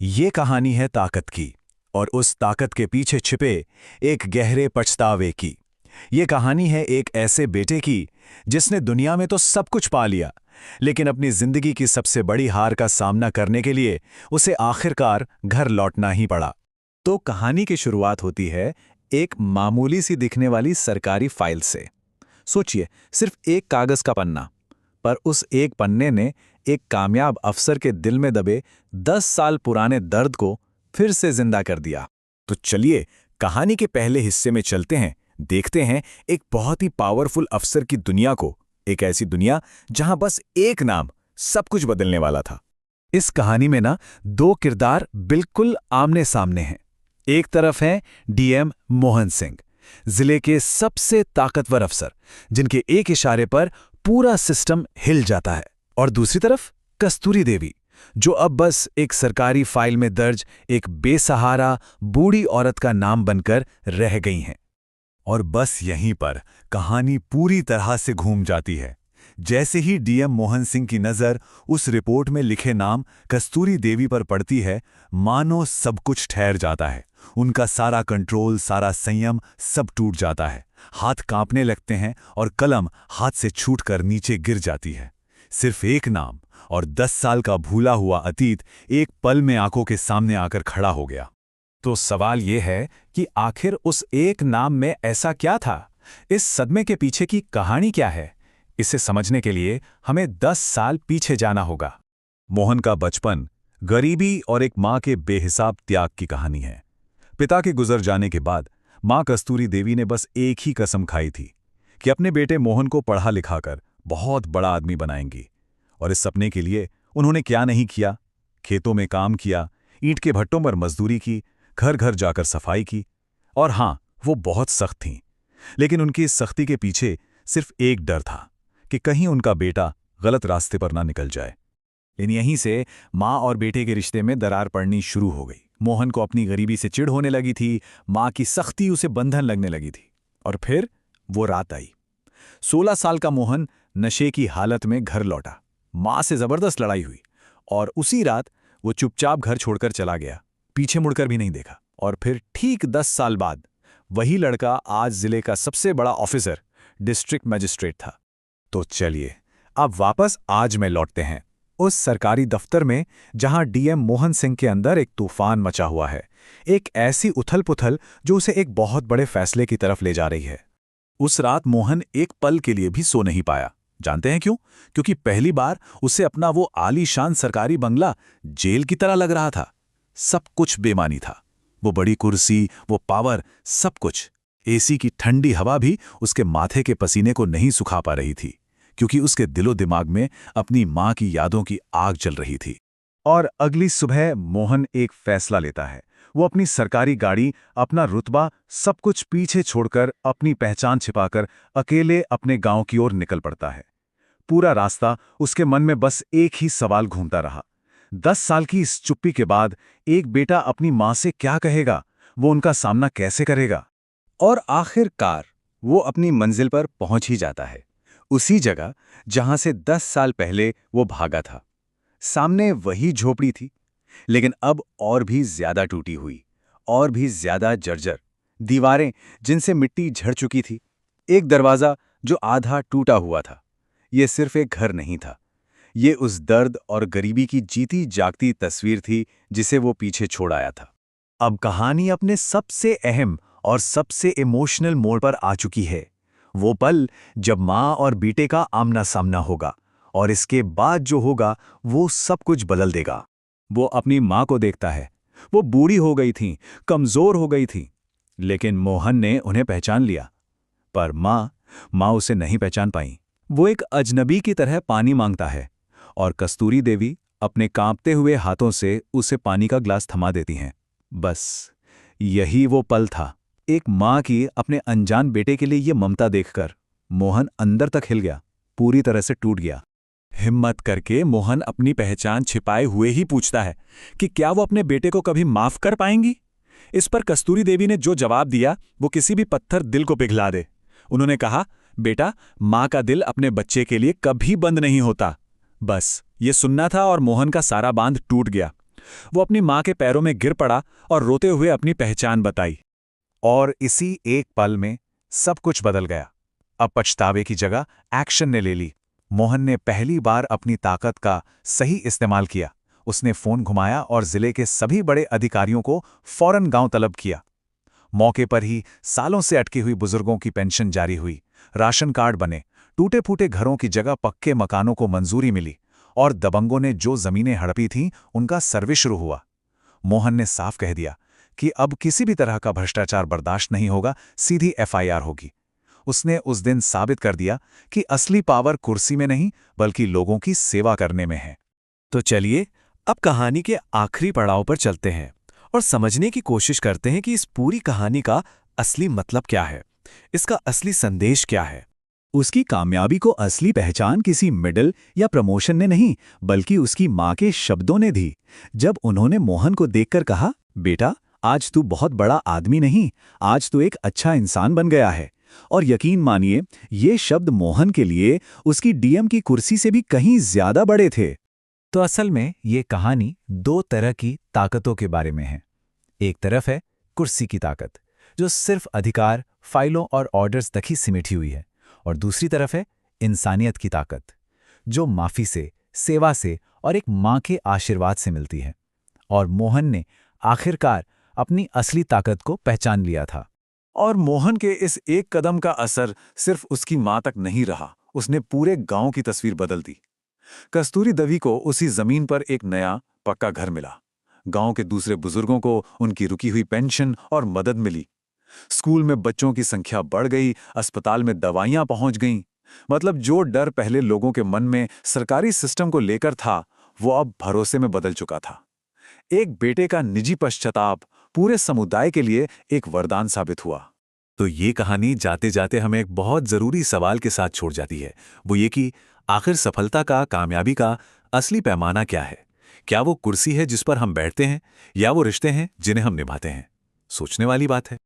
ये कहानी है ताकत की, और उस ताकत के पीछे छिपे एक गहरे पछतावे की। ये कहानी है एक ऐसे बेटे की जिसने दुनिया में तो सब कुछ पा लिया, लेकिन अपनी जिंदगी की सबसे बड़ी हार का सामना करने के लिए उसे आखिरकार घर लौटना ही पड़ा। तो कहानी की शुरुआत होती है एक मामूली सी दिखने वाली सरकारी फाइल से। सोचिए, सिर्फ एक कागज का पन्ना, पर उस एक पन्ने ने एक कामयाब अफसर के दिल में दबे 10 साल पुराने दर्द को फिर से जिंदा कर दिया। तो चलिए कहानी के पहले हिस्से में चलते हैं, देखते हैं एक बहुत ही पावरफुल अफसर की दुनिया को, एक ऐसी दुनिया जहां बस एक नाम सब कुछ बदलने वाला था। इस कहानी में ना दो किरदार बिल्कुल आमने सामने हैं। एक तरफ है डीएम मोहन सिंह, जिले के सबसे ताकतवर अफसर, जिनके एक इशारे पर पूरा सिस्टम हिल जाता है। और दूसरी तरफ कस्तूरी देवी, जो अब बस एक सरकारी फाइल में दर्ज एक बेसहारा बूढ़ी औरत का नाम बनकर रह गई हैं। और बस यहीं पर कहानी पूरी तरह से घूम जाती है। जैसे ही डीएम मोहन सिंह की नज़र उस रिपोर्ट में लिखे नाम कस्तूरी देवी पर पड़ती है, मानो सब कुछ ठहर जाता है। उनका सारा कंट्रोल, सारा संयम सब टूट जाता है। हाथ कांपने लगते हैं और कलम हाथ से छूटकर नीचे गिर जाती है। सिर्फ एक नाम और 10 साल का भूला हुआ अतीत एक पल में आंखों के सामने आकर खड़ा हो गया। तो सवाल यह है कि आखिर उस एक नाम में ऐसा क्या था? इस सदमे के पीछे की कहानी क्या है? इसे समझने के लिए हमें 10 साल पीछे जाना होगा। मोहन का बचपन गरीबी और एक मां के बेहिसाब त्याग की कहानी है। पिता के गुजर जाने के बाद मां कस्तूरी देवी ने बस एक ही कसम खाई थी कि अपने बेटे मोहन को पढ़ा लिखाकर बहुत बड़ा आदमी बनाएंगी। और इस सपने के लिए उन्होंने क्या नहीं किया। खेतों में काम किया, ईंट के भट्टों पर मजदूरी की, घर घर जाकर सफाई की। और हां, वो बहुत सख्त थीं, लेकिन उनकी इस सख्ती के पीछे सिर्फ एक डर था कि कहीं उनका बेटा गलत रास्ते पर ना निकल जाए। लेकिन यहीं से मां और बेटे के रिश्ते में दरार पड़नी शुरू हो गई। मोहन को अपनी गरीबी से चिढ़ होने लगी थी, मां की सख्ती उसे बंधन लगने लगी थी। और फिर वो रात आई। 16 साल का मोहन नशे की हालत में घर लौटा। मां से जबरदस्त लड़ाई हुई और उसी रात वो चुपचाप घर छोड़कर चला गया, पीछे मुड़कर भी नहीं देखा। और फिर ठीक 10 साल बाद वही लड़का आज जिले का सबसे बड़ा ऑफिसर, डिस्ट्रिक्ट मजिस्ट्रेट था। तो चलिए अब वापस आज में लौटते हैं, उस सरकारी दफ्तर में जहां डीएम मोहन सिंह के अंदर एक तूफान मचा हुआ है। एक ऐसी उथल-पुथल जो उसे एक बहुत बड़े फैसले की तरफ ले जा रही है। उस रात मोहन एक पल के लिए भी सो नहीं पाया। जानते हैं क्यों? क्योंकि पहली बार उसे अपना वो आलीशान सरकारी बंगला जेल की तरह लग रहा था। सब कुछ बेमानी था। वो बड़ी कुर्सी, वो पावर, सब कुछ। एसी की ठंडी हवा भी उसके माथे के पसीने को नहीं सुखा पा रही थी, क्योंकि उसके दिलो दिमाग में अपनी मां की यादों की आग जल रही थी। और अगली सुबह मोहन एक फैसला लेता है। वो अपनी सरकारी गाड़ी, अपना रुतबा, सब कुछ पीछे छोड़कर, अपनी पहचान छिपाकर अकेले अपने गांव की ओर निकल पड़ता है। पूरा रास्ता उसके मन में बस एक ही सवाल घूमता रहा। 10 साल की इस चुप्पी के बाद एक बेटा अपनी मां से क्या कहेगा? वो उनका सामना कैसे करेगा? और आखिरकार वो अपनी मंजिल पर पहुंच ही जाता है, उसी जगह जहां से 10 साल पहले वो भागा था। सामने वही झोपड़ी थी, लेकिन अब और भी ज्यादा टूटी हुई, और भी ज्यादा जर्जर। दीवारें जिनसे मिट्टी झड़ चुकी थी, एक दरवाजा जो आधा टूटा हुआ था। ये सिर्फ एक घर नहीं था, ये उस दर्द और गरीबी की जीती जागती तस्वीर थी जिसे वो पीछे छोड़ आया था। अब कहानी अपने सबसे अहम और सबसे इमोशनल मोड़ पर आ चुकी है। वो पल जब मां और बेटे का आमना सामना होगा, और इसके बाद जो होगा वो सब कुछ बदल देगा। वो अपनी मां को देखता है। वो बूढ़ी हो गई थी, कमजोर हो गई थी, लेकिन मोहन ने उन्हें पहचान लिया। पर मां उसे नहीं पहचान पाई। वो एक अजनबी की तरह पानी मांगता है, और कस्तूरी देवी अपने कांपते हुए हाथों से उसे पानी का ग्लास थमा देती हैं। बस यही वो पल था। एक मां की अपने अनजान बेटे के लिए ये ममता देखकर मोहन अंदर तक हिल गया, पूरी तरह से टूट गया। हिम्मत करके मोहन अपनी पहचान छिपाए हुए ही पूछता है कि क्या वो अपने बेटे को कभी माफ कर पाएंगी। इस पर कस्तूरी देवी ने जो जवाब दिया वो किसी भी पत्थर दिल को पिघला दे। उन्होंने कहा, बेटा, मां का दिल अपने बच्चे के लिए कभी बंद नहीं होता। बस ये सुनना था और मोहन का सारा बांध टूट गया। वो अपनी माँ के पैरों में गिर पड़ा और रोते हुए अपनी पहचान बताई। और इसी एक पल में सब कुछ बदल गया। अब पछतावे की जगह एक्शन ने ले ली। मोहन ने पहली बार अपनी ताकत का सही इस्तेमाल किया। उसने फोन घुमाया और जिले के सभी बड़े अधिकारियों को फौरन गांव तलब किया। मौके पर ही सालों से अटकी हुई बुजुर्गों की पेंशन जारी हुई, राशन कार्ड बने, टूटे-फूटे घरों की जगह पक्के मकानों को मंजूरी मिली और दबंगों ने जो जमीनें हड़पी थीं, उनका सर्वे शुरू हुआ। मोहन ने साफ कह दिया कि अब किसी भी तरह का भ्रष्टाचार बर्दाश्त नहीं होगा, सीधी एफआईआर होगी। उसने उस दिन साबित कर दिया कि असली पावर कुर्सी में नहीं, बल्कि लोगों की सेवा करने में है। तो चलिए अब कहानी के आखिरी पड़ाव पर चलते हैं और समझने की कोशिश करते हैं कि इस पूरी कहानी का असली मतलब क्या है, इसका असली संदेश क्या है। उसकी कामयाबी को असली पहचान किसी मेडल या प्रमोशन ने नहीं, बल्कि उसकी माँ के शब्दों ने दी। जब उन्होंने मोहन को देखकर कहा, बेटा, आज तू बहुत बड़ा आदमी नहीं, आज तू एक अच्छा इंसान बन गया है। और यकीन मानिए, ये शब्द मोहन के लिए उसकी डीएम की कुर्सी से भी कहीं ज्यादा बड़े थे। तो असल में ये कहानी दो तरह की ताकतों के बारे में है। एक तरफ है कुर्सी की ताकत, जो सिर्फ अधिकार, फाइलों और ऑर्डर्स तक ही सिमटी हुई है, और दूसरी तरफ है इंसानियत की ताकत, जो माफी से, सेवा से और एक माँ के आशीर्वाद से मिलती है। और मोहन ने आखिरकार अपनी असली ताकत को पहचान लिया था। और मोहन के इस एक कदम का असर सिर्फ उसकी माँ तक नहीं रहा, उसने पूरे गांव की तस्वीर बदल दी। कस्तूरी दवी को उसी जमीन पर एक नया पक्का घर मिला। गांव के दूसरे बुजुर्गों को उनकी रुकी हुई पेंशन और मदद मिली। स्कूल में बच्चों की संख्या बढ़ गई, अस्पताल में दवाइयां पहुंच गईं। मतलब जो डर पहले लोगों के मन में सरकारी सिस्टम को लेकर था, वो अब भरोसे में बदल चुका था। एक बेटे का निजी पश्चाताप पूरे समुदाय के लिए एक वरदान साबित हुआ। तो ये कहानी जाते जाते हमें एक बहुत जरूरी सवाल के साथ छोड़ जाती है। वो ये कि आखिर सफलता का, कामयाबी का असली पैमाना क्या है? क्या वो कुर्सी है जिस पर हम बैठते हैं, या वो रिश्ते हैं जिन्हें हम निभाते हैं? सोचने वाली बात है।